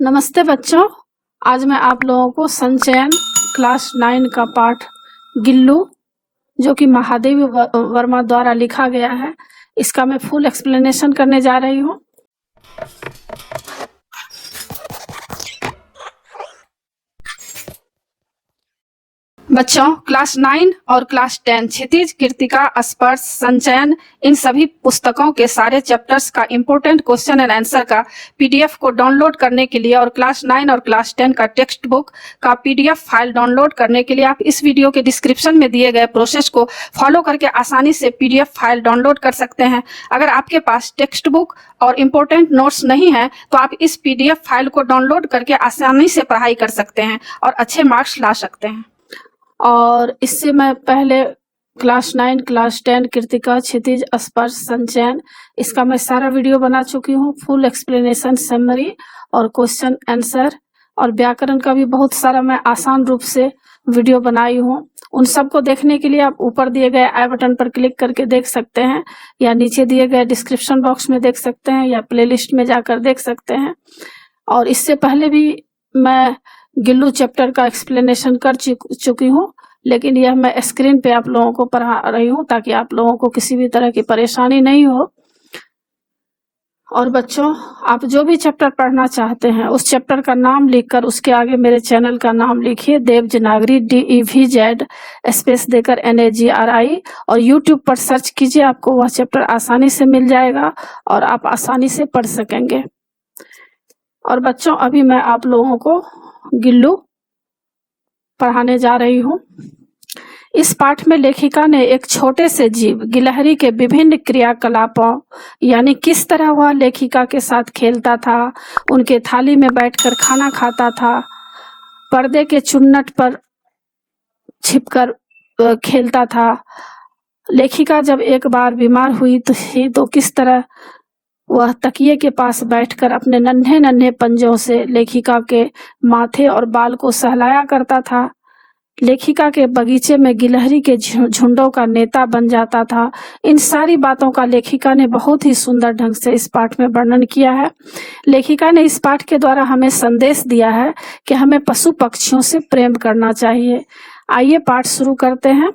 नमस्ते बच्चों। आज मैं आप लोगों को संचयन क्लास 9 का पाठ गिल्लू जो कि महादेवी वर्मा द्वारा लिखा गया है, इसका मैं फुल एक्सप्लेनेशन करने जा रही हूँ। बच्चों, क्लास 9 और क्लास 10 क्षितिज, कृतिका, स्पर्श, संचयन, इन सभी पुस्तकों के सारे चैप्टर्स का इम्पोर्टेंट क्वेश्चन एंड आंसर का पीडीएफ को डाउनलोड करने के लिए और क्लास 9 और क्लास 10 का टेक्स्ट बुक का पीडीएफ फाइल डाउनलोड करने के लिए आप इस वीडियो के डिस्क्रिप्शन में दिए गए प्रोसेस को फॉलो करके आसानी से पीडीएफ फाइल डाउनलोड कर सकते हैं। अगर आपके पास टेक्स्ट बुक और इम्पोर्टेंट नोट्स नहीं है तो आप इस पीडीएफ फाइल को डाउनलोड करके आसानी से पढ़ाई कर सकते हैं और अच्छे मार्क्स ला सकते हैं। और इससे मैं पहले क्लास 9, क्लास 10, कृतिका, क्षितिज, स्पर्श, संचयन, इसका मैं सारा वीडियो बना चुकी हूँ। फुल एक्सप्लेनेशन, समरी और क्वेश्चन आंसर और व्याकरण का भी बहुत सारा मैं आसान रूप से वीडियो बनाई हूँ। उन सबको देखने के लिए आप ऊपर दिए गए आई बटन पर क्लिक करके देख सकते हैं, या नीचे दिए गए डिस्क्रिप्शन बॉक्स में देख सकते हैं, या प्लेलिस्ट में जाकर देख सकते हैं। और इससे पहले भी मैं गिल्लू चैप्टर का एक्सप्लेनेशन कर चुकी हूँ, लेकिन यह मैं स्क्रीन पे आप लोगों को पढ़ा रही हूँ ताकि आप लोगों को किसी भी तरह की परेशानी नहीं हो। और बच्चों, आप जो भी चैप्टर पढ़ना चाहते हैं उस चैप्टर का नाम लिखकर उसके आगे मेरे चैनल का नाम लिखिए, देवजनागरी, DEVZ स्पेस देकर NAGRI, और यूट्यूब पर सर्च कीजिए, आपको वह चैप्टर आसानी से मिल जाएगा और आप आसानी से पढ़ सकेंगे। और बच्चों, अभी मैं आप लोगों को गिल्लू पढ़ाने जा रही हूँ। इस पाठ में लेखिका ने एक छोटे से जीव गिलहरी के विभिन्न क्रियाकलापों, यानी किस तरह वह लेखिका के साथ खेलता था, उनके थाली में बैठकर खाना खाता था, पर्दे के चुन्नट पर छिपकर खेलता था, लेखिका जब एक बार बीमार हुई तो किस तरह वह तकिए के पास बैठकर अपने नन्हे नन्हे पंजों से लेखिका के माथे और बाल को सहलाया करता था, लेखिका के बगीचे में गिलहरी के झुंडों का नेता बन जाता था। इन सारी बातों का लेखिका ने बहुत ही सुंदर ढंग से इस पाठ में वर्णन किया है। लेखिका ने इस पाठ के द्वारा हमें संदेश दिया है कि हमें पशु पक्षियों से प्रेम करना चाहिए। आइए पाठ शुरू करते हैं।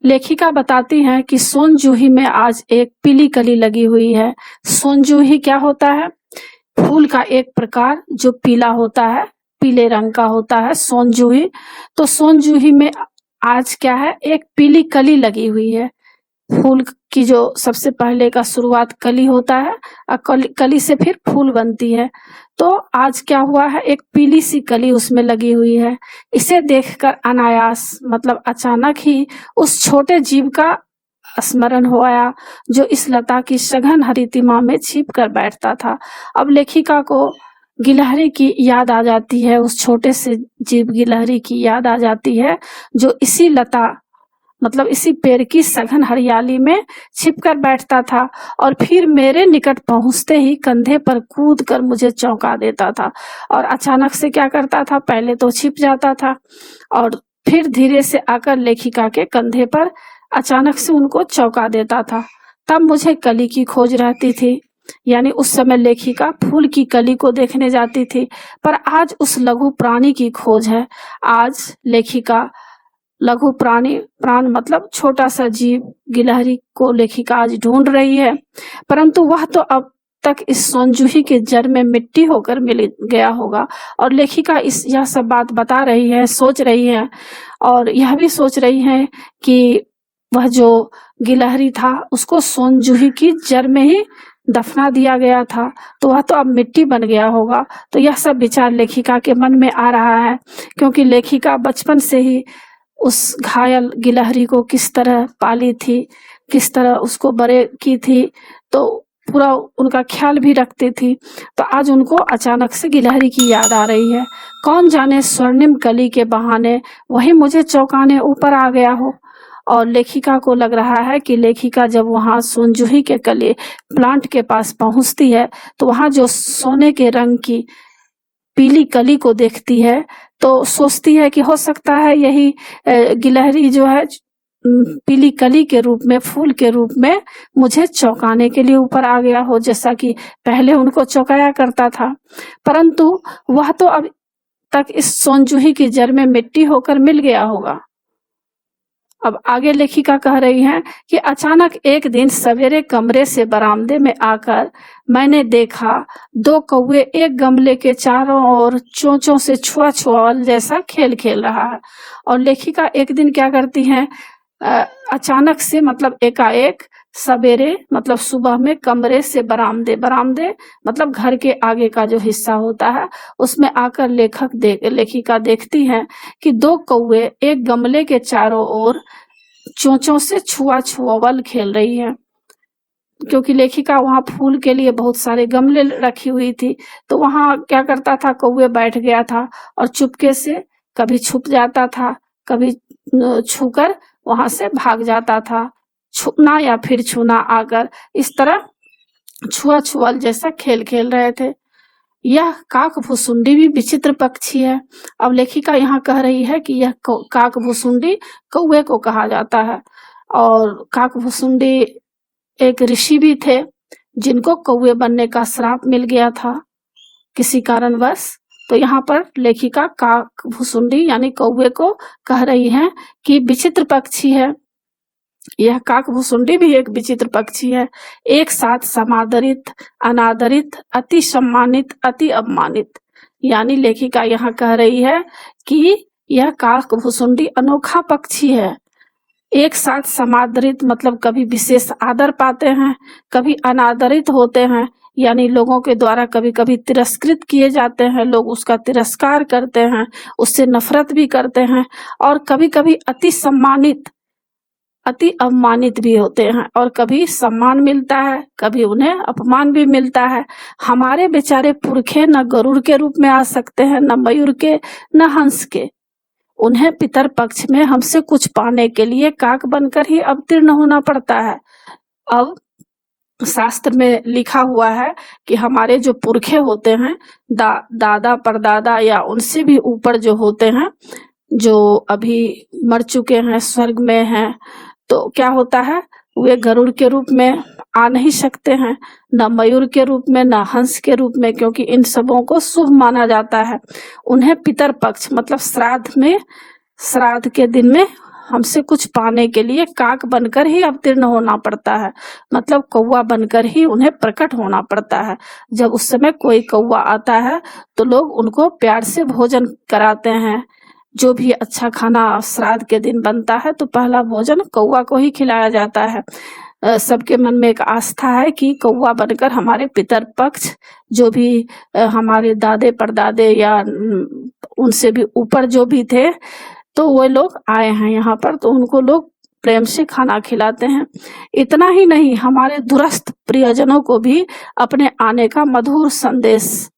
लेखिका बताती हैं कि सोनजूही में आज एक पीली कली लगी हुई है। सोनजूही क्या होता है? फूल का एक प्रकार जो पीला होता है, पीले रंग का होता है सोनजूही। तो सोनजूही में आज क्या है? एक पीली कली लगी हुई है। फूल की जो सबसे पहले का शुरुआत कली होता है और कली से फिर फूल बनती है। तो आज क्या हुआ है? एक पीली सी कली उसमें लगी हुई है। इसे देखकर अनायास मतलब अचानक ही उस छोटे जीव का स्मरण हो आया जो इस लता की सघन हरितिमा में छिप कर बैठता था। अब लेखिका को गिलहरी की याद आ जाती है, उस छोटे से जीव गिलहरी की याद आ जाती है जो इसी लता मतलब इसी पेड़ की सघन हरियाली में छिपकर बैठता था और फिर मेरे निकट पहुंचते ही कंधे पर कूद कर मुझे चौंका देता था। और अचानक से क्या करता था? पहले तो छिप जाता था और फिर धीरे से आकर लेखिका के कंधे पर अचानक से उनको चौंका देता था। तब मुझे कली की खोज रहती थी, यानी उस समय लेखिका फूल की कली को देखने जाती थी, पर आज उस लघु प्राणी की खोज है। आज लेखिका लघु प्राण मतलब छोटा सा जीव गिलहरी को लेखिका आज ढूंढ रही है, परंतु वह तो अब तक इस सोनजूही के जड़ में मिट्टी होकर मिल गया होगा। और लेखिका यह सब बात बता रही है, सोच रही है, और यह भी सोच रही है कि वह जो गिलहरी था उसको सोनजूही की जड़ में ही दफना दिया गया था, तो वह तो अब मिट्टी बन गया होगा। तो यह सब विचार लेखिका के मन में आ रहा है, क्योंकि लेखिका बचपन से ही उस घायल गिलहरी को किस तरह पाली थी, किस तरह उसको बड़े की थी, तो पूरा उनका ख्याल भी रखती थी। तो आज उनको अचानक से गिलहरी की याद आ रही है। कौन जाने स्वर्णिम कली के बहाने वही मुझे चौंकाने ऊपर आ गया हो। और लेखिका को लग रहा है कि लेखिका जब वहां सोनजूही के कली प्लांट के पास पहुंचती है तो वहां जो सोने के रंग की पीली कली को देखती है तो सोचती है कि हो सकता है यही गिलहरी जो है पीली कली के रूप में, फूल के रूप में मुझे चौंकाने के लिए ऊपर आ गया हो, जैसा कि पहले उनको चौंकाया करता था। परंतु वह तो अब तक इस सोनजूही की जड़ में मिट्टी होकर मिल गया होगा। अब आगे लेखिका कह रही हैं कि अचानक एक दिन सवेरे कमरे से बरामदे में आकर मैंने देखा 2 कौवे एक गमले के चारों ओर चोंचों से छुआ-छुआवल जैसा खेल खेल रहा है। और लेखिका एक दिन क्या करती हैं, अचानक से मतलब एकाएक सवेरे मतलब सुबह में कमरे से बरामदे मतलब घर के आगे का जो हिस्सा होता है उसमें आकर लेखिका देखती है कि 2 कौवे एक गमले के चारों ओर चोंचों से छुआ-छुआवल खेल रही है। क्योंकि लेखिका वहां फूल के लिए बहुत सारे गमले रखी हुई थी, तो वहां क्या करता था, कौवे बैठ गया था और चुपके से कभी छुप जाता था, कभी छूकर वहां से भाग जाता था। छुपना या फिर छूना आकर इस तरह छुआ-छुआवल जैसा खेल खेल रहे थे। यह काकभुसुंडी भी विचित्र पक्षी है। अब लेखिका यहाँ कह रही है कि यह काकभुसुंडी कौवे को कहा जाता है। और काकभुसुंडी एक ऋषि भी थे जिनको कौवे बनने का श्राप मिल गया था किसी कारणवश। तो यहाँ पर लेखिका काकभुसुंडी यानी कौवे को कह रही है कि विचित्र पक्षी है। यह काकभुसुंडी भी एक विचित्र पक्षी है, एक साथ समादरित, अनादरित, अति सम्मानित, अति अपमानित। यानी लेखिका यहाँ कह रही है कि यह काकभुसुंडी अनोखा पक्षी है। एक साथ समादरित मतलब कभी विशेष आदर पाते हैं, कभी अनादरित होते हैं, यानी लोगों के द्वारा कभी कभी तिरस्कृत किए जाते हैं, लोग उसका तिरस्कार करते हैं, उससे नफरत भी करते हैं। और कभी कभी अति सम्मानित, अति अपमानित भी होते हैं, और कभी सम्मान मिलता है, कभी उन्हें अपमान भी मिलता है। हमारे बेचारे पुरखे न गरुड़ के रूप में आ सकते हैं, न मयूर के, न हंस के। उन्हें पितर पक्ष में हमसे कुछ पाने के लिए काक बनकर ही अवतीर्ण होना पड़ता है। अब शास्त्र में लिखा हुआ है कि हमारे जो पुरखे होते हैं, दादा परदादा या उनसे भी ऊपर जो होते हैं, जो अभी मर चुके हैं, स्वर्ग में हैं, तो क्या होता है, वे गरुड़ के रूप में आ नहीं सकते हैं, न मयूर के रूप में, न हंस के रूप में, क्योंकि इन सबों को शुभ माना जाता है। उन्हें पितर पक्ष मतलब श्राद्ध के दिन में हमसे कुछ पाने के लिए काक बनकर ही अवतीर्ण होना पड़ता है, मतलब कौवा बनकर ही उन्हें प्रकट होना पड़ता है। जब उस समय कोई कौवा आता है तो लोग उनको प्यार से भोजन कराते हैं। जो भी अच्छा खाना श्राद्ध के दिन बनता है तो पहला भोजन कौवा को ही खिलाया जाता है। सबके मन में एक आस्था है कि कौवा बनकर हमारे पितर पक्ष, जो भी हमारे दादे परदादे या उनसे भी ऊपर जो भी थे, तो वो लोग आए हैं यहाँ पर, तो उनको लोग प्रेम से खाना खिलाते हैं। इतना ही नहीं, हमारे दूरस्थ प्रियजनों को भी अपने आने का मधुर संदेश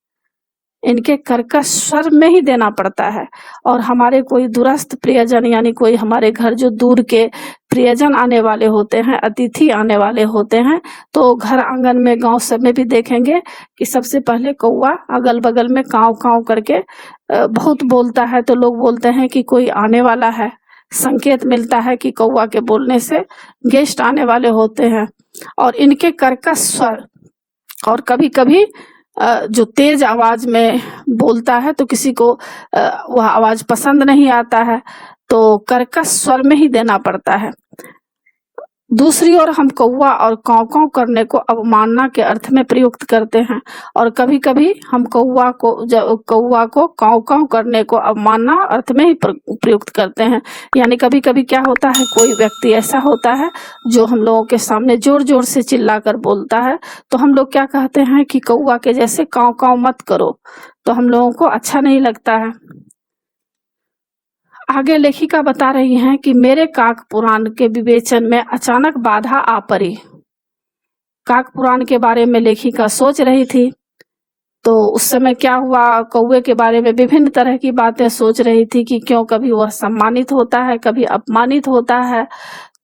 इनके कर्कश स्वर में ही देना पड़ता है। और हमारे कोई दूरस्थ प्रियजन यानी कोई हमारे घर जो दूर के प्रियजन आने वाले होते हैं, अतिथि आने वाले होते हैं, तो घर आंगन में, गांव सब में भी देखेंगे कि सबसे पहले कौवा अगल बगल में काव काव करके बहुत बोलता है। तो लोग बोलते हैं कि कोई आने वाला है, संकेत मिलता है कि कौवा के बोलने से गेस्ट आने वाले होते हैं। और इनके कर्कश स्वर, और कभी कभी जो तेज आवाज में बोलता है तो किसी को वह आवाज पसंद नहीं आता है, तो कर्कश स्वर में ही देना पड़ता है। दूसरी ओर हम कौवा और काव काव करने को अवमानना के अर्थ में प्रयुक्त करते हैं, और कभी कभी हम कौवा को काव काव करने को अवमानना अर्थ में ही प्रयुक्त करते हैं। यानी कभी कभी क्या होता है, कोई व्यक्ति ऐसा होता है जो हम लोगों के सामने जोर जोर से चिल्लाकर बोलता है, तो हम लोग क्या कहते हैं कि कौवा के जैसे काव काव मत करो, तो हम लोगों को अच्छा नहीं लगता है। आगे लेखिका बता रही हैं कि मेरे काक पुराण के विवेचन में अचानक बाधा आ पड़ी। काक पुराण के बारे में लेखिका सोच रही थी, तो उस समय क्या हुआ, कौवे के बारे में विभिन्न तरह की बातें सोच रही थी कि क्यों कभी वह सम्मानित होता है, कभी अपमानित होता है,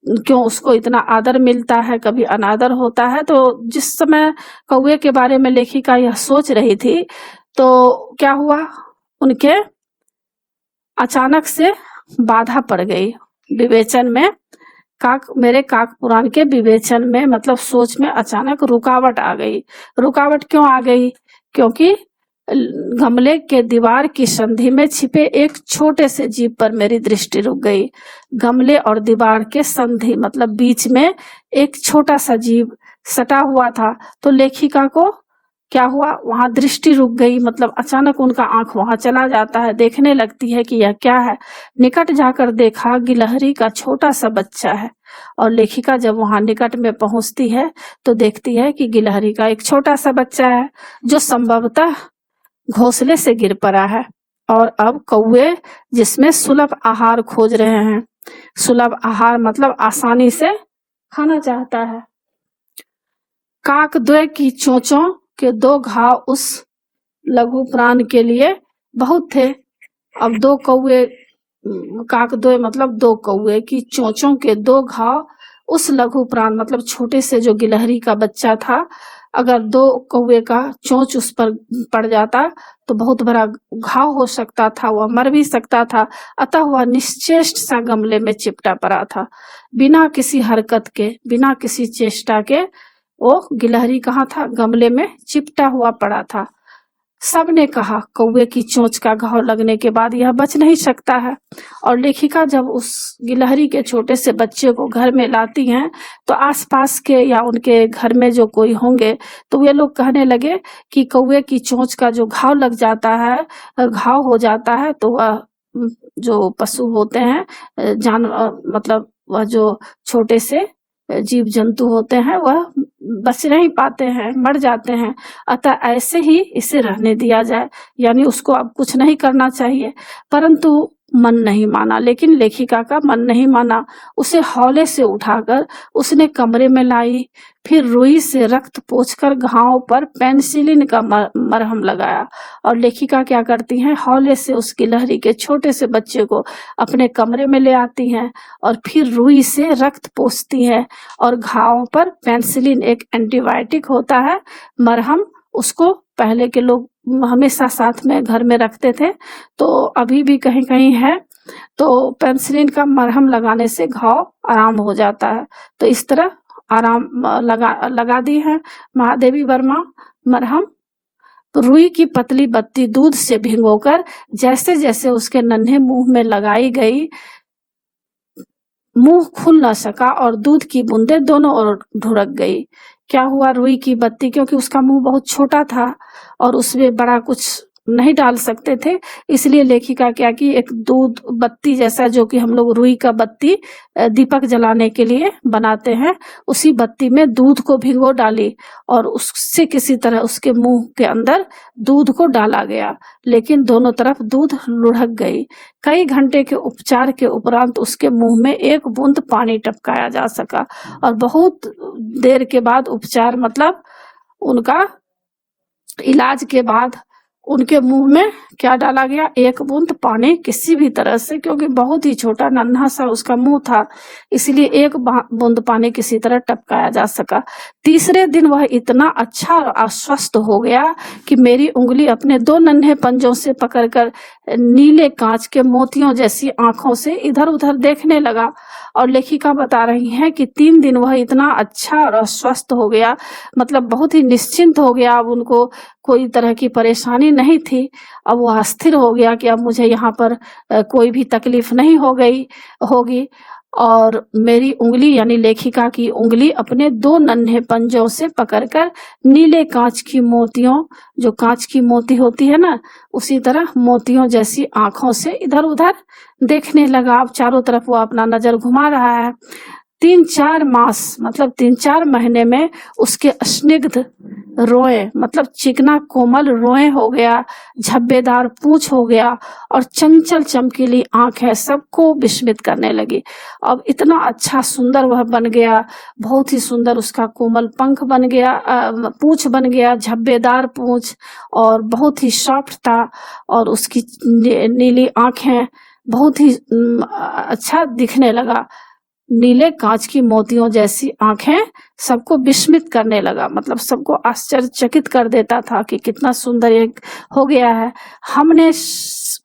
क्यों उसको इतना आदर मिलता है, कभी अनादर होता है। तो जिस समय कौवे के बारे में लेखिका यह सोच रही थी, तो क्या हुआ, उनके अचानक से बाधा पड़ गई विवेचन में। मेरे काकपुराण के विवेचन में मतलब सोच में अचानक रुकावट आ गई। रुकावट क्यों आ गई? क्योंकि गमले के दीवार की संधि में छिपे एक छोटे से जीव पर मेरी दृष्टि रुक गई। गमले और दीवार के संधि मतलब बीच में एक छोटा सा जीव सटा हुआ था, तो लेखिका को क्या हुआ, वहां दृष्टि रुक गई। मतलब अचानक उनका आंख वहां चला जाता है, देखने लगती है कि यह क्या है। निकट जाकर देखा गिलहरी का छोटा सा बच्चा है, और लेखिका जब वहां निकट में पहुंचती है तो देखती है कि गिलहरी का एक छोटा सा बच्चा है जो संभवतः घोंसले से गिर पड़ा है, और अब कौवे जिसमें सुलभ आहार खोज रहे हैं। सुलभ आहार मतलब आसानी से खाना चाहता है। काकद्वय की चोंचों के 2 घाव उस लघु प्राण के लिए बहुत थे। अब 2 कौवे, काकद्वय मतलब 2 कौवे की चोंचों के 2 घाव उस लघु प्राण मतलब छोटे से जो गिलहरी का बच्चा था, अगर 2 कौवे का चोंच उस पर पड़ जाता तो बहुत बड़ा घाव हो सकता था, वह मर भी सकता था। अतः वह निश्चेष्ट सा गमले में चिपटा पड़ा था, बिना किसी हरकत के, बिना किसी चेष्टा के। वो गिलहरी कहाँ था? गमले में चिपटा हुआ पड़ा था। सबने कहा कौवे की चोंच का घाव लगने के बाद यह बच नहीं सकता है। और लेखिका जब उस गिलहरी के छोटे से बच्चे को घर में लाती हैं तो आसपास के या उनके घर में जो कोई होंगे तो वे लोग कहने लगे कि कौवे की चोंच का जो घाव लग जाता है, घाव हो जाता है, तो वह जो पशु होते हैं, जानवर मतलब वह जो छोटे से जीव जंतु होते हैं वह बच नहीं पाते हैं, मर जाते हैं। अतः ऐसे ही इसे रहने दिया जाए, यानी उसको अब कुछ नहीं करना चाहिए। परंतु मन नहीं माना, लेकिन लेखिका का मन नहीं माना। उसे हौले से उठाकर उसने कमरे में लाई, फिर रुई से रक्त पोंछकर घाव पर पेनिसिलिन का मरहम लगाया। और लेखिका क्या करती हैं, हौले से उस गिलहरी के छोटे से बच्चे को अपने कमरे में ले आती हैं और फिर रुई से रक्त पोंछती हैं और घाव पर पेनिसिलिन, एक एंटीबायोटिक होता है, मरहम, उसको पहले के लोग हमेशा साथ में घर में रखते थे, तो अभी भी कहीं कहीं है, तो पेनिसिलिन का मरहम लगाने से घाव आराम हो जाता है। तो इस तरह आराम लगा दी है महादेवी वर्मा मरहम। रुई की पतली बत्ती दूध से भिगोकर जैसे जैसे उसके नन्हे मुंह में लगाई गई, मुंह खुल न सका और दूध की बूंदें दोनों ओर ढुड़क गई। क्या हुआ? रुई की बत्ती, क्योंकि उसका मुंह बहुत छोटा था और उसमें बड़ा कुछ नहीं डाल सकते थे, इसलिए लेखिका क्या की, एक दूध बत्ती जैसा, जो कि हम लोग रुई का बत्ती दीपक जलाने के लिए बनाते हैं, उसी बत्ती में दूध को भिगो डाली और उससे किसी तरह उसके मुंह के अंदर दूध को डाला गया, लेकिन दोनों तरफ दूध लुढ़क गई। कई घंटे के उपचार के उपरांत उसके मुंह में एक बूंद पानी टपकाया जा सका, और बहुत देर के बाद उपचार मतलब उनका इलाज के बाद उनके मुंह में क्या डाला गया? एक बूंद पानी, किसी भी तरह से, क्योंकि बहुत ही छोटा नन्हा सा उसका मुंह था, इसलिए एक बूंद पानी किसी तरह टपकाया जा सका। तीसरे दिन वह इतना अच्छा और आश्वस्त हो गया कि मेरी उंगली अपने 2 नन्हे पंजों से पकड़कर नीले कांच के मोतियों जैसी आंखों से इधर उधर देखने लगा। और लेखिका बता रही हैं कि 3 दिन वह इतना अच्छा और अस्वस्थ हो गया, मतलब बहुत ही निश्चिंत हो गया, अब उनको कोई तरह की परेशानी नहीं थी। अब वह स्थिर हो गया कि अब मुझे यहाँ पर कोई भी तकलीफ नहीं होगी। और मेरी उंगली यानी लेखिका की उंगली अपने 2 नन्हे पंजों से पकड़कर नीले कांच की मोतियों, जो कांच की मोती होती है ना, उसी तरह मोतियों जैसी आंखों से इधर उधर देखने लगा। अब चारों तरफ वो अपना नजर घुमा रहा है। 3-4 मास मतलब 3-4 महीने में उसके स्निग्ध रोए मतलब चिकना कोमल रोए हो गया, झब्बेदार पूंछ हो गया और चंचल चमकीली आंखें सबको विस्मित करने लगी। अब इतना अच्छा सुंदर वह बन गया, बहुत ही सुंदर उसका कोमल पंख बन गया, पूंछ बन गया, झब्बेदार पूंछ, और बहुत ही सॉफ्ट था, और उसकी नीली आंखें बहुत ही अच्छा दिखने लगा। नीले कांच की मोतियों जैसी आंखें सबको विस्मित करने लगा, मतलब सबको आश्चर्यचकित कर देता था कि कितना सुंदर एक हो गया है। हमने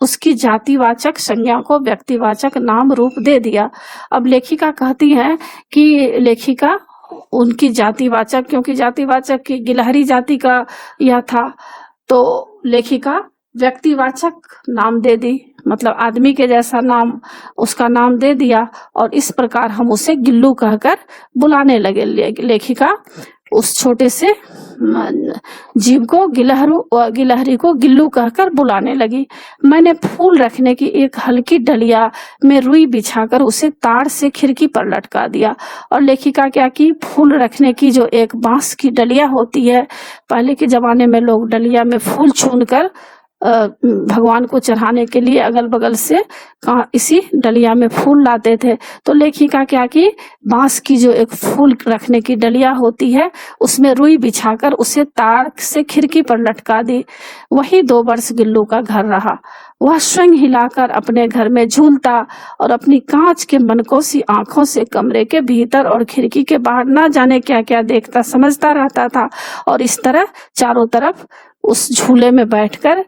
उसकी जातिवाचक संज्ञा को व्यक्तिवाचक नाम रूप दे दिया। अब लेखिका कहती है कि लेखिका उनकी जातिवाचक, क्योंकि जातिवाचक की गिलहरी जाति का यह था, तो लेखिका व्यक्तिवाचक नाम दे दी, मतलब आदमी के जैसा नाम, उसका नाम दे दिया और इस प्रकार हम उसे गिल्लू कहकर बुलाने लगे। लेखिका उस छोटे से जीव को गिलहरी को गिल्लू कहकर बुलाने लगी। मैंने फूल रखने की एक हल्की डलिया में रुई बिछाकर उसे तार से खिड़की पर लटका दिया। और लेखिका क्या की, फूल रखने की जो एक बांस की डलिया होती है, पहले के जमाने में लोग डलिया में फूल चुनकर भगवान को चढ़ाने के लिए अगल बगल से इसी डलिया में फूल लाते थे। तो लेखिका क्या की, बांस की जो एक फूल रखने की डलिया होती है उसमें रुई बिछाकर उसे तार से खिड़की पर लटका दी। वही 2 वर्ष गिल्लू का घर रहा। वह स्वयं हिलाकर अपने घर में झूलता और अपनी कांच के मनकोसी आंखों से कमरे के भीतर और खिड़की के बाहर ना जाने क्या क्या देखता समझता रहता था। और इस तरह चारों तरफ उस झूले में बैठकर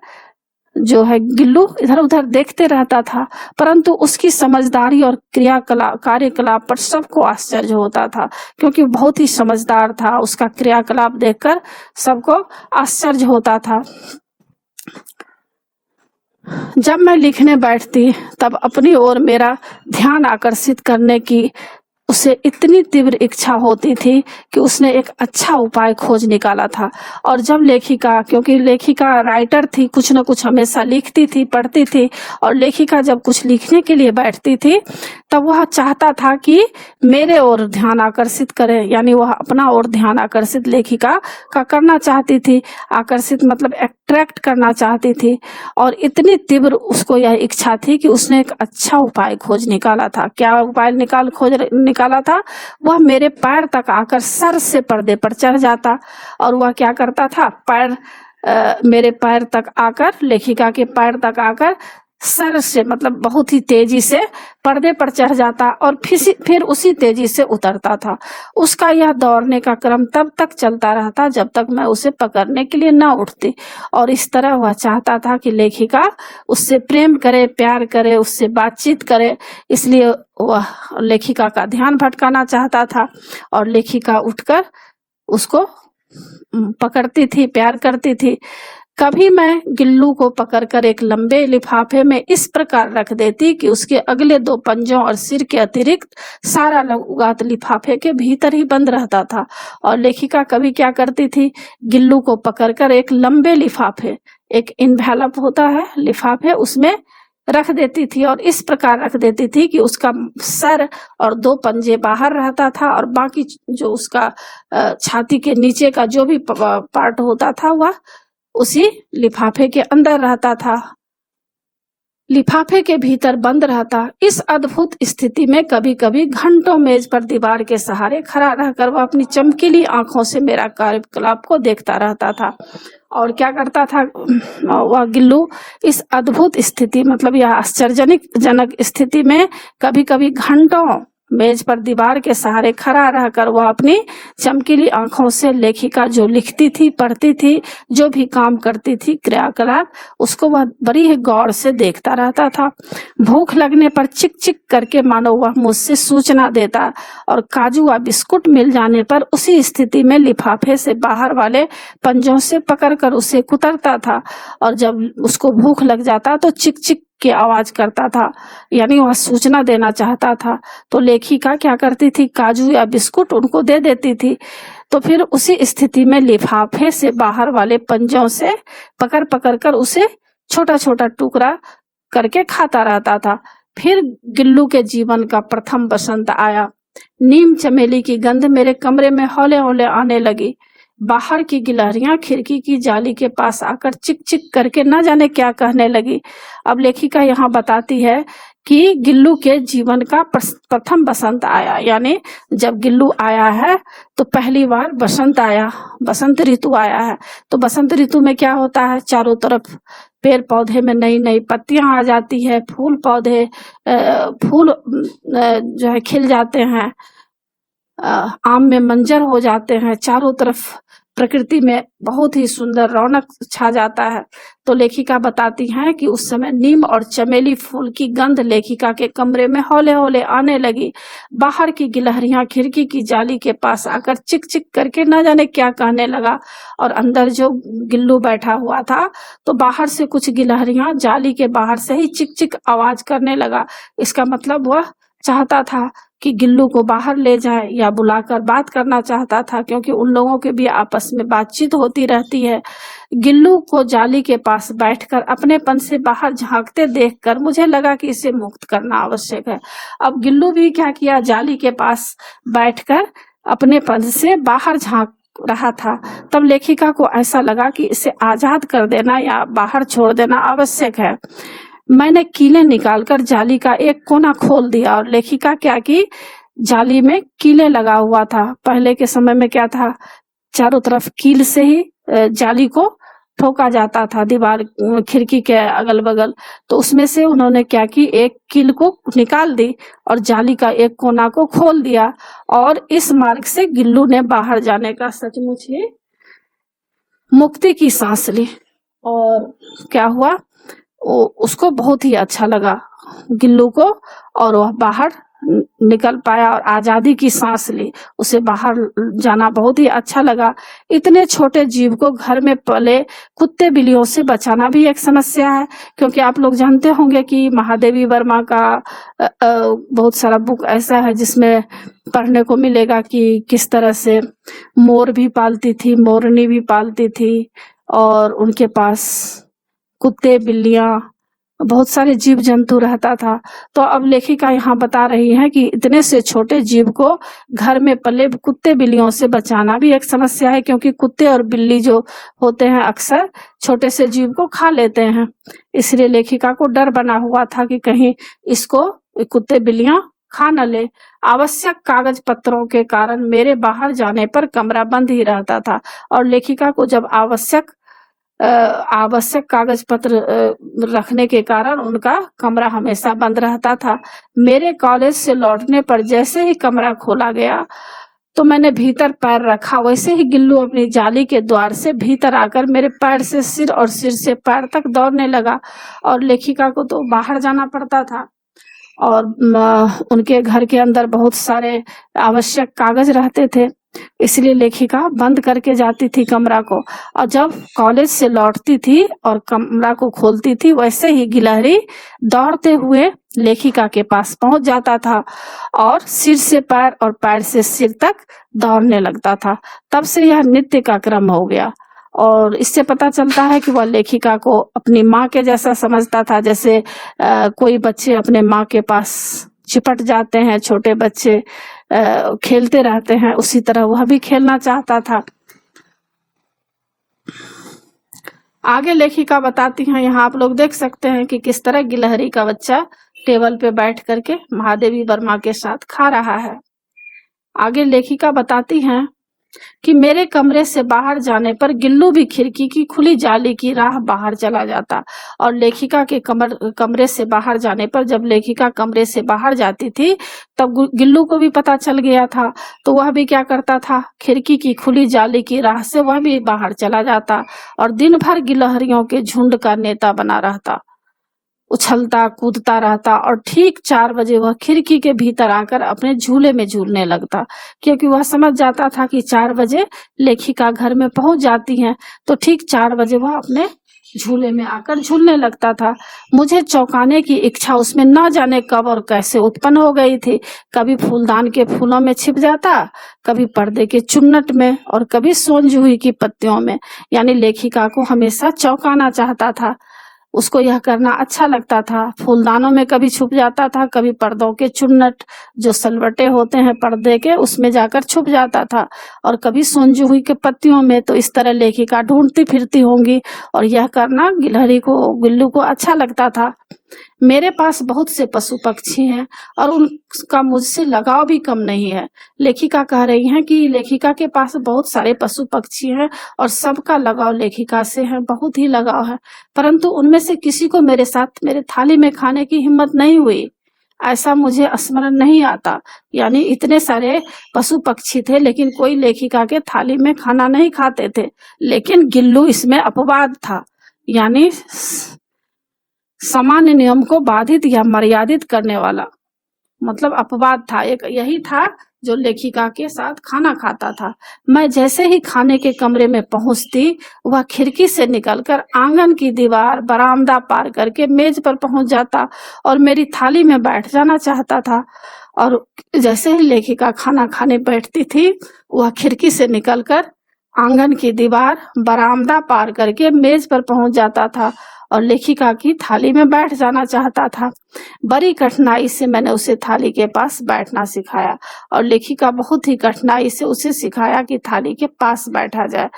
जो है गिल्लू इधर उधर देखते रहता था, परंतु उसकी समझदारी और कार्यकलाप पर सबको आश्चर्य होता था, क्योंकि बहुत ही समझदार था। उसका क्रियाकलाप देखकर सबको आश्चर्य होता था। जब मैं लिखने बैठती तब अपनी ओर मेरा ध्यान आकर्षित करने की उसे इतनी तीव्र इच्छा होती थी कि उसने एक अच्छा उपाय खोज निकाला था। और जब लेखिका, क्योंकि लेखिका राइटर थी, कुछ न कुछ हमेशा लिखती थी, पढ़ती थी, और लेखिका जब कुछ लिखने के लिए बैठती थी तब वह चाहता था कि मेरे ओर ध्यान आकर्षित करे, यानी वह अपना ओर ध्यान आकर्षित लेखिका का करना चाहती थी। आकर्षित मतलब अट्रैक्ट करना चाहती थी, और इतनी तीव्र उसको यह इच्छा थी कि उसने एक अच्छा उपाय खोज निकाला था। क्या उपाय निकाला था? वह मेरे पैर तक आकर सर से पर्दे पर चढ़ जाता, और वह क्या करता था, मेरे पैर तक आकर, लेखिका के पैर तक आकर सर से मतलब बहुत ही तेजी से पर्दे पर चढ़ जाता और फिर उसी तेजी से उतरता था। उसका यह दौड़ने का क्रम तब तक चलता रहता जब तक मैं उसे पकड़ने के लिए न उठती। और इस तरह वह चाहता था कि लेखिका उससे प्रेम करे, प्यार करे, उससे बातचीत करे, इसलिए वह लेखिका का ध्यान भटकाना चाहता था। और लेखिका उठकर उसको पकड़ती थी, प्यार करती थी। कभी मैं गिल्लू को पकड़कर एक लंबे लिफाफे में इस प्रकार रख देती कि उसके अगले 2 पंजों और सिर के अतिरिक्त सारा लघुगात लिफाफे के भीतर ही बंद रहता था। और लेखिका कभी क्या करती थी, गिल्लू को पकड़कर एक लंबे लिफाफे, एक इन्वेलप होता है लिफाफे, उसमें रख देती थी, और इस प्रकार रख देती थी कि उसका सर और 2 पंजे बाहर रहता था और बाकी जो उसका छाती के नीचे का जो भी पार्ट होता था वह उसी लिफाफे के अंदर रहता था, लिफाफे के भीतर बंद रहता। इस अद्भुत स्थिति में कभी कभी घंटों मेज पर दीवार के सहारे खड़ा रहकर वह अपनी चमकीली आंखों से मेरा कार्यकलाप को देखता रहता था। और क्या करता था वह गिल्लू, इस अद्भुत स्थिति मतलब यह आश्चर्यजनक स्थिति में कभी कभी घंटों मेज पर दीवार के सहारे खड़ा रहकर वह अपनी चमकीली आंखों से लेखिका जो लिखती थी, पढ़ती थी, जो भी काम करती थी, क्रियाकलाप, उसको वह बड़ी ही गौर से देखता रहता था। भूख लगने पर चिक चिक करके मानो वह मुझसे सूचना देता, और काजू व बिस्कुट मिल जाने पर उसी स्थिति में लिफाफे से बाहर वाले पंजों से पकड़कर उसे कुतरता था, और जब उसको भूख लग जाता तो चिक चिक की आवाज करता था, यानी वह सूचना देना चाहता था। तो लेखिका क्या करती थी, काजू या बिस्कुट उनको दे देती थी। तो फिर उसी स्थिति में लिफाफे से बाहर वाले पंजों से पकड़ कर उसे छोटा छोटा टुकड़ा करके खाता रहता था। फिर गिल्लू के जीवन का प्रथम बसंत आया। नीम चमेली की गंध मेरे कमरे में हौले हौले आने लगी। बाहर की गिलहरियां खिड़की की जाली के पास आकर चिक चिक करके न जाने क्या कहने लगी। अब लेखिका यहाँ बताती है कि गिल्लू के जीवन का प्रथम बसंत आया, यानी जब गिल्लू आया है तो पहली बार बसंत आया, बसंत ऋतु आया है। तो बसंत ऋतु में क्या होता है, चारों तरफ पेड़ पौधे में नई नई पत्तियां आ जाती है, फूल पौधे फूल जो है खिल जाते हैं, आम में मंजर हो जाते हैं, चारों तरफ प्रकृति में बहुत ही सुंदर रौनक छा जाता है। तो लेखिका बताती हैं कि उस समय नीम और चमेली फूल की गंध लेखिका के कमरे में हौले हौले आने लगी। बाहर की गिलहरियां खिड़की की जाली के पास आकर चिक चिक करके न जाने क्या कहने लगा, और अंदर जो गिल्लू बैठा हुआ था तो बाहर से कुछ गिलहरियां जाली के बाहर से ही चिक चिक आवाज करने लगा। इसका मतलब वह चाहता था कि गिल्लू को बाहर ले जाए या बुलाकर बात करना चाहता था, क्योंकि उन लोगों के भी आपस में बातचीत होती रहती है। गिल्लू को जाली के पास बैठकर अपनेपन से बाहर झांकते देखकर मुझे लगा कि इसे मुक्त करना आवश्यक है। अब गिल्लू भी क्या किया, जाली के पास बैठकर अपनेपन से बाहर झांक रहा था। तब लेखिका को ऐसा लगा कि इसे आजाद कर देना या बाहर छोड़ देना आवश्यक है। मैंने कीलें निकालकर जाली का एक कोना खोल दिया, और लेखिका क्या की, जाली में कीलें लगा हुआ था। पहले के समय में क्या था, चारों तरफ कील से ही जाली को ठोका जाता था, दीवार खिड़की के अगल बगल। तो उसमें से उन्होंने क्या की, एक कील को निकाल दी और जाली का एक कोना को खोल दिया, और इस मार्ग से गिल्लू ने बाहर जाने का सचमुच ही मुक्ति की सांस ली। और क्या हुआ, उसको बहुत ही अच्छा लगा गिल्लू को, और वह बाहर निकल पाया और आजादी की सांस ली। उसे बाहर जाना बहुत ही अच्छा लगा। इतने छोटे जीव को घर में पले कुत्ते बिल्लियों से बचाना भी एक समस्या है, क्योंकि आप लोग जानते होंगे कि महादेवी वर्मा का बहुत सारा बुक ऐसा है जिसमें पढ़ने को मिलेगा कि किस तरह से मोर भी पालती थी, मोरनी भी पालती थी, और उनके पास कुत्ते बिल्लियां बहुत सारे जीव जंतु रहता था। तो अब लेखिका यहाँ बता रही है कि इतने से छोटे जीव को घर में पले कुत्ते बिल्लियों से बचाना भी एक समस्या है, क्योंकि कुत्ते और बिल्ली जो होते हैं अक्सर छोटे से जीव को खा लेते हैं। इसलिए लेखिका को डर बना हुआ था कि कहीं इसको कुत्ते बिल्लियां खा न ले। आवश्यक कागज पत्रों के कारण मेरे बाहर जाने पर कमरा बंद ही रहता था, और लेखिका को जब आवश्यक कागज पत्र रखने के कारण उनका कमरा हमेशा बंद रहता था। मेरे कॉलेज से लौटने पर जैसे ही कमरा खोला गया तो मैंने भीतर पैर रखा, वैसे ही गिल्लू अपनी जाली के द्वार से भीतर आकर मेरे पैर से सिर और सिर से पैर तक दौड़ने लगा। और लेखिका को तो बाहर जाना पड़ता था, और उनके घर के अंदर बहुत सारे आवश्यक कागज रहते थे, इसलिए लेखिका बंद करके जाती थी कमरा को। और जब कॉलेज से लौटती थी और कमरा को खोलती थी, वैसे ही गिलहरी दौड़ते हुए लेखिका के पास पहुंच जाता था और सिर से पैर और पैर से सिर तक दौड़ने लगता था। तब से यह नित्य का क्रम हो गया, और इससे पता चलता है कि वह लेखिका को अपनी माँ के जैसा समझता था। जैसे कोई बच्चे अपने माँ के पास चिपट जाते हैं, छोटे बच्चे खेलते रहते हैं, उसी तरह वह भी खेलना चाहता था। आगे लेखिका बताती हैं, यहाँ आप लोग देख सकते हैं कि किस तरह गिलहरी का बच्चा टेबल पे बैठ करके महादेवी वर्मा के साथ खा रहा है। आगे लेखिका बताती हैं कि मेरे कमरे से बाहर जाने पर गिल्लू भी खिड़की की खुली जाली की राह बाहर चला जाता, और लेखिका के कमरे से बाहर जाने पर जब लेखिका कमरे से बाहर जाती थी तब गिल्लू को भी पता चल गया था। तो वह भी क्या करता था, खिड़की की खुली जाली की राह से वह भी बाहर चला जाता और दिन भर गिलहरियों के झुंड का नेता बना रहता, उछलता कूदता रहता, और ठीक 4 बजे वह खिड़की के भीतर आकर अपने झूले में झूलने लगता, क्योंकि वह समझ जाता था कि 4 बजे लेखिका घर में पहुंच जाती हैं। तो ठीक 4 बजे वह अपने झूले में आकर झूलने लगता था। मुझे चौंकाने की इच्छा उसमें न जाने कब और कैसे उत्पन्न हो गई थी। कभी फूलदान के फूलों में छिप जाता, कभी पर्दे के चुन्नट में, और कभी सोनजूही की पत्तियों में। यानी लेखिका को हमेशा चौंकाना चाहता था, उसको यह करना अच्छा लगता था। फूलदानों में कभी छुप जाता था, कभी पर्दों के चुन्नट जो सलवटे होते हैं पर्दे के, उसमें जाकर छुप जाता था, और कभी सोनजूही के पत्तियों में। तो इस तरह लेखिका ढूंढती फिरती होंगी, और यह करना गिल्लू को अच्छा लगता था। मेरे पास बहुत से पशु पक्षी हैं और उनका मुझसे लगाव भी कम नहीं है। लेखिका कह रही हैं कि लेखिका के पास बहुत सारे पशु पक्षी हैं और सबका लगाव लेखिका से है, बहुत ही लगाव है, परंतु उनमें से किसी को मेरे साथ मेरे थाली में खाने की हिम्मत नहीं हुई। ऐसा मुझे स्मरण नहीं आता। यानी इतने सारे पशु पक्षी थे, लेकिन कोई लेखिका के थाली में खाना नहीं खाते थे, लेकिन गिल्लू इसमें अपवाद था। यानी सामान्य नियम को बाधित या मर्यादित करने वाला, मतलब अपवाद था। एक यही था जो लेखिका के साथ खाना खाता था। मैं जैसे ही खाने के कमरे में पहुंचती, वह खिड़की से निकलकर आंगन की दीवार, बरामदा पार करके मेज पर पहुंच जाता और मेरी थाली में बैठ जाना चाहता था। और जैसे ही लेखिका खाना खाने बैठती थी, वह खिड़की से निकलकर आंगन की दीवार, बरामदा पार करके मेज पर पहुंच जाता था और लेखिका की थाली में बैठ जाना चाहता था। बड़ी कठिनाई से मैंने उसे थाली के पास बैठना सिखाया और लेखिका बहुत ही कठिनाई से उसे सिखाया कि थाली के पास बैठा जाए,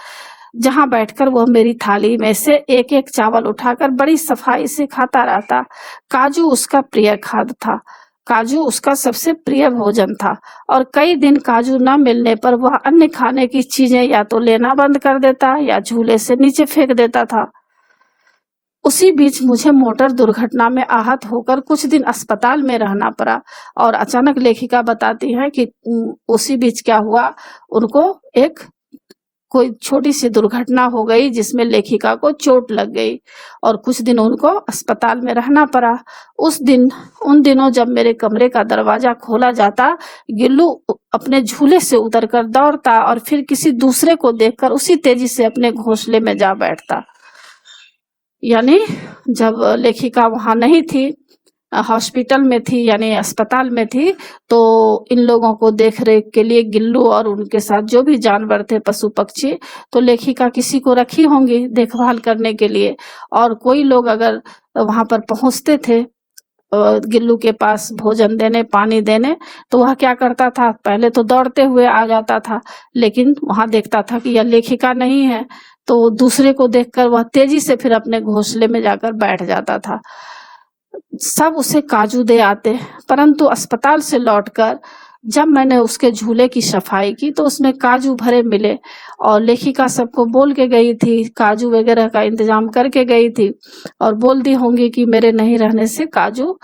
जहां बैठकर वह मेरी थाली में से एक एक चावल उठाकर बड़ी सफाई से खाता रहता। काजू उसका प्रिय खाद्य था, काजू उसका सबसे प्रिय भोजन था और कई दिन काजू न मिलने पर वह अन्य खाने की चीजें या तो लेना बंद कर देता या झूले से नीचे फेंक देता था। उसी बीच मुझे मोटर दुर्घटना में आहत होकर कुछ दिन अस्पताल में रहना पड़ा। और अचानक लेखिका बताती है कि उसी बीच क्या हुआ, उनको एक कोई छोटी सी दुर्घटना हो गई जिसमें लेखिका को चोट लग गई और कुछ दिन उनको अस्पताल में रहना पड़ा। उन दिनों जब मेरे कमरे का दरवाजा खोला जाता, गिल्लू अपने झूले से उतरकर दौड़ता और फिर किसी दूसरे को देखकर उसी तेजी से अपने घोंसले में जा बैठता। यानी जब लेखिका वहां नहीं थी, हॉस्पिटल में थी, यानी अस्पताल में थी, तो इन लोगों को देख रेख के लिए गिल्लू और उनके साथ जो भी जानवर थे, पशु पक्षी, तो लेखिका किसी को रखी होंगी देखभाल करने के लिए। और कोई लोग अगर वहां पर पहुंचते थे गिल्लू के पास भोजन देने, पानी देने, तो वह क्या करता था, पहले तो दौड़ते हुए आ जाता था, लेकिन वहां देखता था कि यह लेखिका नहीं है, तो दूसरे को देखकर वह तेजी से फिर अपने घोंसले में जाकर बैठ जाता था। सब उसे काजू दे आते, परंतु अस्पताल से लौटकर जब मैंने उसके झूले की सफाई की तो उसमें काजू भरे मिले और लेखिका सबको बोल के गई थी, काजू वगैरह का इंतजाम करके गई थी और बोल दी होंगी कि मेरे नहीं रहने से काजू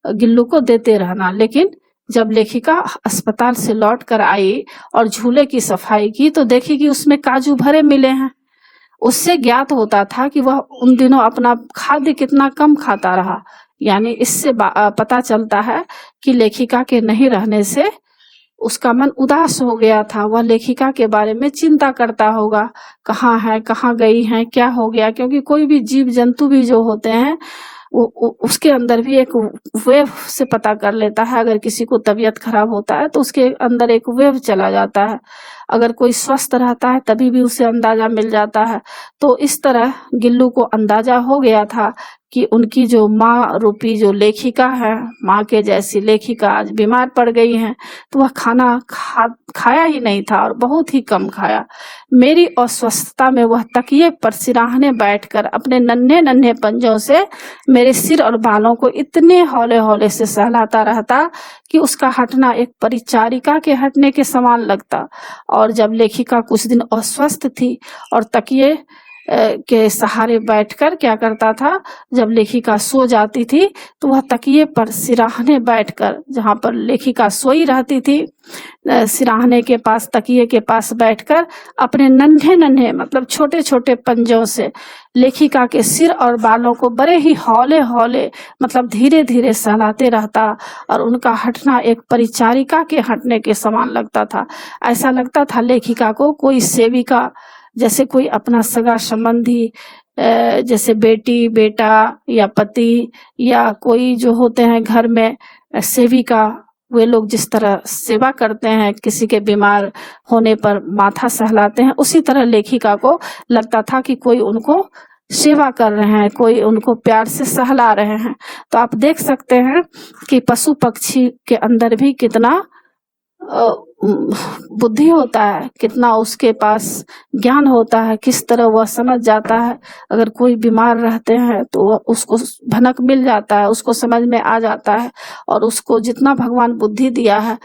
गिल्लू को देते रहना। लेकिन जब लेखिका अस्पताल से लौट कर आई और झूले की सफाई की तो देखी कि उसमें काजू भरे मिले हैं। उससे ज्ञात होता था कि वह उन दिनों अपना खाद्य कितना कम खाता रहा। यानी इससे पता चलता है कि लेखिका के नहीं रहने से उसका मन उदास हो गया था। वह लेखिका के बारे में चिंता करता होगा, कहाँ है, कहाँ गई है, क्या हो गया, क्योंकि कोई भी जीव जंतु भी जो होते हैं उसके अंदर भी एक वेव से पता कर लेता है। अगर किसी को तबीयत खराब होता है तो उसके अंदर एक वेव चला जाता है, अगर कोई स्वस्थ रहता है तभी भी उसे अंदाजा मिल जाता है। तो इस तरह गिल्लू को अंदाजा हो गया था कि उनकी जो माँ रूपी जो लेखिका है, माँ के जैसी लेखिका आज बीमार पड़ गई हैं। तो वह खाना खाया ही नहीं था और बहुत ही कम खाया। मेरी अस्वस्थता में वह तकिए पर सिराहने बैठकर अपने नन्हे नन्हे पंजों से मेरे सिर और बालों को इतने हौले हौले से सहलाता रहता कि उसका हटना एक परिचारिका के हटने के समान लगता। और जब लेखिका कुछ दिन अस्वस्थ थी और तकिए के सहारे बैठकर क्या करता था, जब लेखिका सो जाती थी तो वह तकिए पर सिराहने बैठकर, जहां पर लेखिका सोई रहती थी, सिराहने के पास, तकिए के पास बैठकर अपने नन्हे नन्हे मतलब छोटे छोटे पंजों से लेखिका के सिर और बालों को बड़े ही हौले हौले मतलब धीरे धीरे सहलाते रहता और उनका हटना एक परिचारिका के हटने के समान लगता था। ऐसा लगता था लेखिका को कोई सेविका, जैसे कोई अपना सगा संबंधी, जैसे बेटी, बेटा या पति या कोई जो होते हैं घर में सेविका, वे लोग जिस तरह सेवा करते हैं, किसी के बीमार होने पर माथा सहलाते हैं, उसी तरह लेखिका को लगता था कि कोई उनको सेवा कर रहे हैं, कोई उनको प्यार से सहला रहे हैं। तो आप देख सकते हैं कि पशु पक्षी के अंदर भी कितना बुद्धि होता है, कितना उसके पास ज्ञान होता है, किस तरह वह समझ जाता है। अगर कोई बीमार रहते हैं तो वह उसको भनक मिल जाता है, उसको समझ में आ जाता है और उसको जितना भगवान बुद्धि दिया है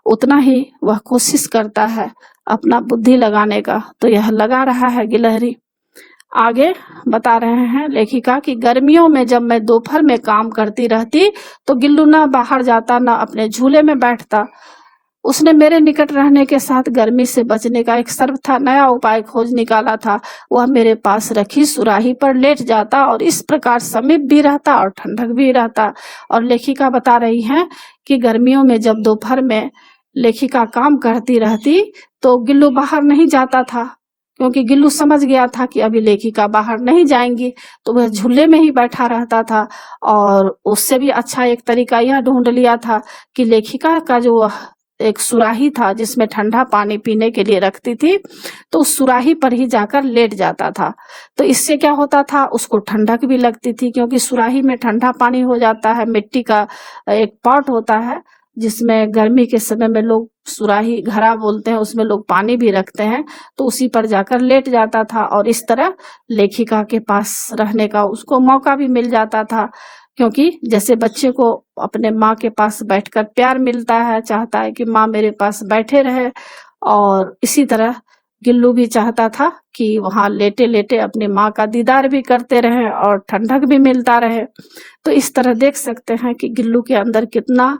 उतना ही वह कोशिश करता है अपना बुद्धि लगाने का। तो यह लगा रहा है गिलहरी। आगे बता रहे हैं लेखिका कि गर्मियों में जब मैं दोपहर में काम करती रहती तो गिल्लू ना बाहर जाता ना अपने झूले में बैठता। उसने मेरे निकट रहने के साथ गर्मी से बचने का एक सर्वथा नया उपाय खोज निकाला था। वह मेरे पास रखी सुराही पर लेट जाता और इस प्रकार समीप भी रहता और ठंडक भी रहता। और लेखिका बता रही हैं कि गर्मियों में जब दोपहर में लेखिका काम करती रहती तो गिल्लू बाहर नहीं जाता था, क्योंकि गिल्लू समझ गया था कि अभी लेखिका बाहर नहीं जाएंगी, तो वह झूले में ही बैठा रहता था। और उससे भी अच्छा एक तरीका यह ढूंढ लिया था कि लेखिका का जो एक सुराही था जिसमें ठंडा पानी पीने के लिए रखती थी, तो उस सुराही पर ही जाकर लेट जाता था। तो इससे क्या होता था, उसको ठंडक भी लगती थी, क्योंकि सुराही में ठंडा पानी हो जाता है। मिट्टी का एक पॉट होता है जिसमें गर्मी के समय में लोग सुराही घड़ा बोलते हैं, उसमें लोग पानी भी रखते हैं, तो उसी पर जाकर लेट जाता था। और इस तरह लेखिका के पास रहने का उसको मौका भी मिल जाता था, क्योंकि जैसे बच्चे को अपने माँ के पास बैठकर प्यार मिलता है, चाहता है कि माँ मेरे पास बैठे रहे, और इसी तरह गिल्लू भी चाहता था कि वहां लेटे लेटे अपनी माँ का दीदार भी करते रहे और ठंडक भी मिलता रहे। तो इस तरह देख सकते हैं कि गिल्लू के अंदर कितना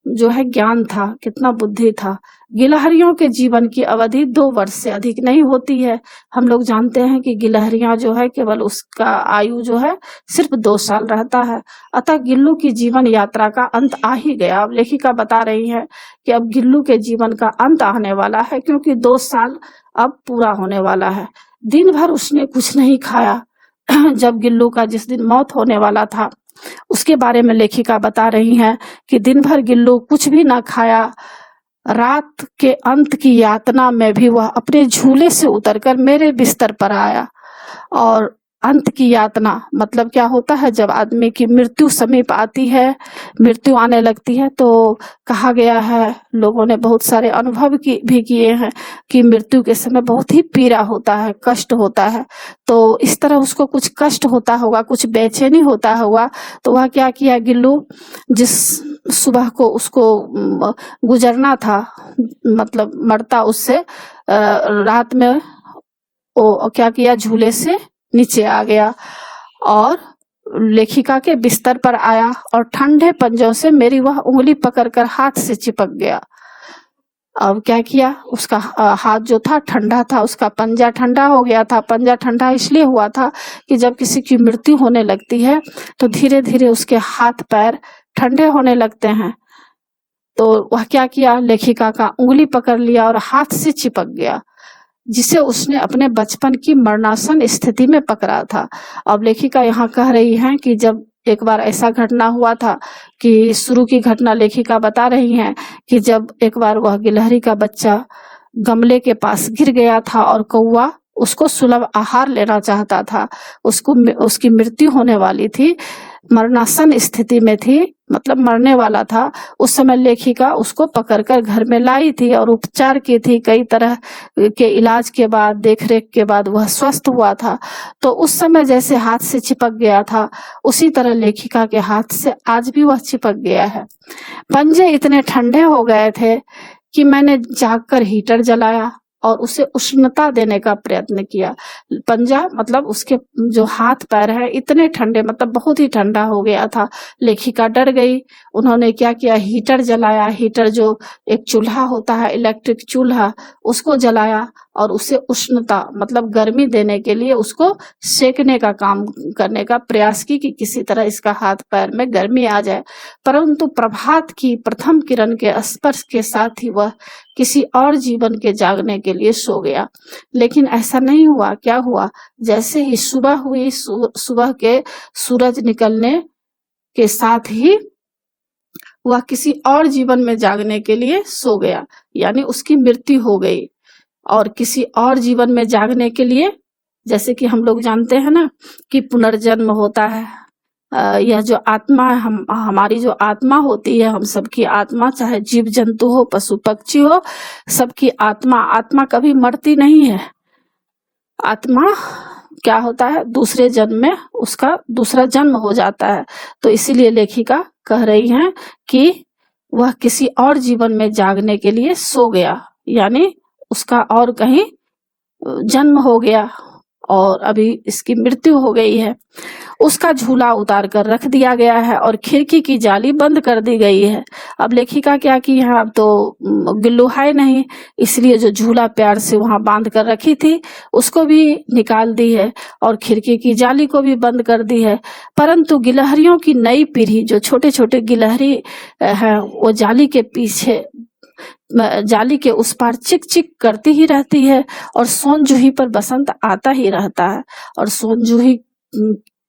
जो है ज्ञान था, कितना बुद्धि था। गिलहरियों के जीवन की अवधि 2 वर्ष से अधिक नहीं होती है। हम लोग जानते हैं कि गिलहरियां जो है केवल उसका आयु जो है सिर्फ 2 साल रहता है। अतः गिल्लू की जीवन यात्रा का अंत आ ही गया। अब लेखिका बता रही है कि अब गिल्लू के जीवन का अंत आने वाला है, क्योंकि 2 साल अब पूरा होने वाला है। दिन भर उसने कुछ नहीं खाया। जब गिल्लू का जिस दिन मौत होने वाला था उसके बारे में लेखिका बता रही हैं कि दिन भर गिल्लू कुछ भी ना खाया। रात के अंत की यातना में भी वह अपने झूले से उतरकर मेरे बिस्तर पर आया। और अंत की यातना मतलब क्या होता है, जब आदमी की मृत्यु समीप आती है, मृत्यु आने लगती है, तो कहा गया है, लोगों ने बहुत सारे अनुभव भी किए हैं कि मृत्यु के समय बहुत ही पीड़ा होता है, कष्ट होता है। तो इस तरह उसको कुछ कष्ट होता होगा, कुछ बेचैनी होता होगा। तो वह क्या किया, गिल्लू जिस सुबह को उसको गुजरना था, मतलब मरता उससे, रात में वो क्या किया, झूले से नीचे आ गया और लेखिका के बिस्तर पर आया और ठंडे पंजों से मेरी वह उंगली पकड़कर हाथ से चिपक गया। अब क्या किया, उसका हाथ जो था ठंडा था, उसका पंजा ठंडा हो गया था। पंजा ठंडा इसलिए हुआ था कि जब किसी की मृत्यु होने लगती है तो धीरे धीरे उसके हाथ पैर ठंडे होने लगते हैं। तो वह क्या किया, लेखिका का उंगली पकड़ लिया और हाथ से चिपक गया, जिसे उसने अपने बचपन की मरणासन स्थिति में पकड़ा था। अब लेखिका यहाँ कह रही हैं कि जब एक बार ऐसा घटना हुआ था, कि शुरू की घटना लेखिका बता रही हैं कि जब एक बार वह गिलहरी का बच्चा गमले के पास गिर गया था और कौवा उसको सुलभ आहार लेना चाहता था, उसकी मृत्यु होने वाली थी, मरणासन स्थिति में थी, मतलब मरने वाला था। उस समय लेखिका उसको पकड़कर घर में लाई थी और उपचार की थी। कई तरह के इलाज के बाद, देखरेख के बाद वह स्वस्थ हुआ था। तो उस समय जैसे हाथ से चिपक गया था, उसी तरह लेखिका के हाथ से आज भी वह चिपक गया है। पंजे इतने ठंडे हो गए थे कि मैंने जागकर हीटर जलाया और उसे उष्णता देने का प्रयत्न किया। पंजा मतलब उसके जो हाथ पैर है इतने ठंडे, मतलब बहुत ही ठंडा हो गया था। लेखिका डर गई। उन्होंने क्या किया, हीटर जलाया। हीटर जो एक चूल्हा होता है, इलेक्ट्रिक चूल्हा, उसको जलाया और उसे उष्णता मतलब गर्मी देने के लिए उसको सेकने का काम करने का प्रयास की कि किसी तरह इसका हाथ पैर में गर्मी आ जाए। परंतु प्रभात की प्रथम किरण के स्पर्श के साथ ही वह किसी और जीवन के जागने के लिए सो गया। लेकिन ऐसा नहीं हुआ। क्या हुआ, जैसे ही सुबह हुई, सुबह के सूरज निकलने के साथ ही वह किसी और जीवन में जागने के लिए सो गया, यानी उसकी मृत्यु हो गई। और किसी और जीवन में जागने के लिए, जैसे कि हम लोग जानते हैं ना कि पुनर्जन्म होता है। यह जो आत्मा है, हमारी जो आत्मा होती है, हम सबकी आत्मा, चाहे जीव जंतु हो, पशु पक्षी हो, सबकी आत्मा कभी मरती नहीं है। आत्मा क्या होता है, दूसरे जन्म में उसका दूसरा जन्म हो जाता है। तो इसीलिए लेखिका कह रही हैं कि वह किसी और जीवन में जागने के लिए सो गया, यानी उसका और कहीं जन्म हो गया और अभी इसकी मृत्यु हो गई है। उसका झूला उतार कर रख दिया गया है और खिड़की की जाली बंद कर दी गई है। अब लेखिका क्या की है, अब तो गिल्लू है नहीं, इसलिए जो झूला प्यार से वहां बांध कर रखी थी उसको भी निकाल दी है और खिड़की की जाली को भी बंद कर दी है। परंतु गिलहरियों की नई पीढ़ी, जो छोटे छोटे गिलहरी है, वो जाली के पीछे, जाली के उस पार चिक चिक करती ही रहती है और सोन जूही पर बसंत आता ही रहता है। और सोन जूही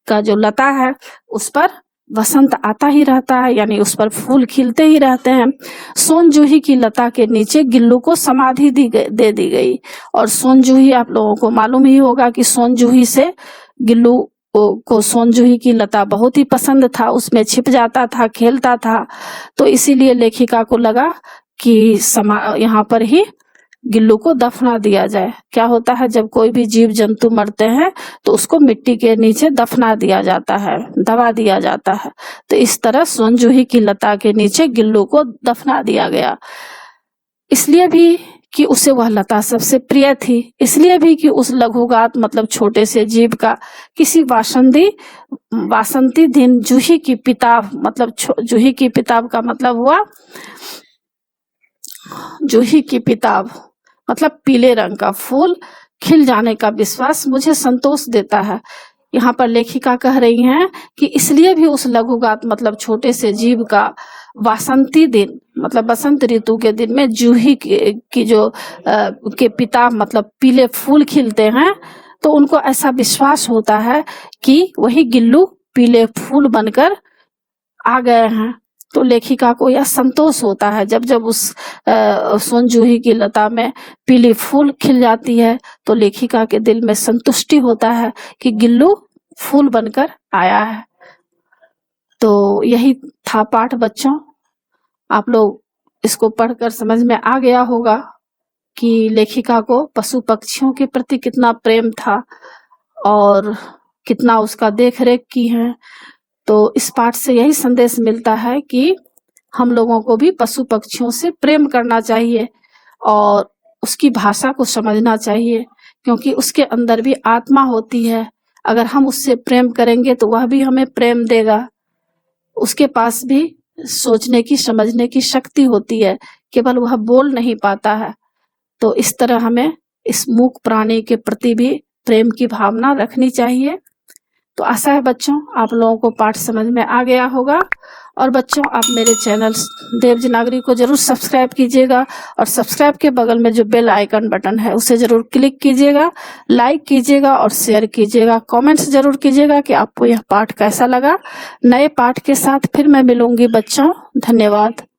का जो लता है उस पर वसंत आता ही रहता है, यानी उस पर फूल खिलते ही रहते हैं। सोन जूही की लता के नीचे गिल्लू को समाधि दे दी गई। और सोन जूही, आप लोगों को मालूम ही होगा कि सोन जूही से गिल्लू को सोन जूही की लता बहुत ही पसंद था, उसमें छिप जाता था, खेलता था। तो इसीलिए लेखिका को लगा कि यहाँ पर ही गिल्लू को दफना दिया जाए। क्या होता है, जब कोई भी जीव जंतु मरते हैं तो उसको मिट्टी के नीचे दफना दिया जाता है, दबा दिया जाता है। तो इस तरह सोन जूही की लता के नीचे गिल्लू को दफना दिया गया। इसलिए भी कि उसे वह लता सबसे प्रिय थी, इसलिए भी कि उस लघुगात मतलब छोटे से जीव का किसी वासंती दिन जूही की पिताब, मतलब जूही की पिताब का मतलब हुआ, जूही की पिताब मतलब पीले रंग का फूल खिल जाने का विश्वास मुझे संतोष देता है। यहाँ पर लेखिका कह रही हैं कि इसलिए भी उस लघुगात मतलब छोटे से जीव का वासंती दिन मतलब बसंत ऋतु के दिन में जूही की जो के पिताब मतलब पीले फूल खिलते हैं, तो उनको ऐसा विश्वास होता है कि वही गिल्लू पीले फूल बनकर आ गए हैं। तो लेखिका को यह संतोष होता है, जब जब उस सोन जूही की लता में पीली फूल खिल जाती है तो लेखिका के दिल में संतुष्टि होता है कि गिल्लू फूल बनकर आया है। तो यही था पाठ बच्चों, आप लोग इसको पढ़कर समझ में आ गया होगा कि लेखिका को पशु पक्षियों के प्रति कितना प्रेम था और कितना उसका देख रेख की है। तो इस पाठ से यही संदेश मिलता है कि हम लोगों को भी पशु पक्षियों से प्रेम करना चाहिए और उसकी भाषा को समझना चाहिए, क्योंकि उसके अंदर भी आत्मा होती है। अगर हम उससे प्रेम करेंगे तो वह भी हमें प्रेम देगा। उसके पास भी सोचने की, समझने की शक्ति होती है, केवल वह बोल नहीं पाता है। तो इस तरह हमें इस मूक प्राणी के प्रति भी प्रेम की भावना रखनी चाहिए। तो आशा है बच्चों आप लोगों को पाठ समझ में आ गया होगा। और बच्चों आप मेरे चैनल देवजी नागरी को जरूर सब्सक्राइब कीजिएगा और सब्सक्राइब के बगल में जो बेल आइकन बटन है उसे जरूर क्लिक कीजिएगा, लाइक कीजिएगा और शेयर कीजिएगा। कमेंट्स जरूर कीजिएगा कि आपको यह पाठ कैसा लगा। नए पाठ के साथ फिर मैं मिलूंगी बच्चों। धन्यवाद।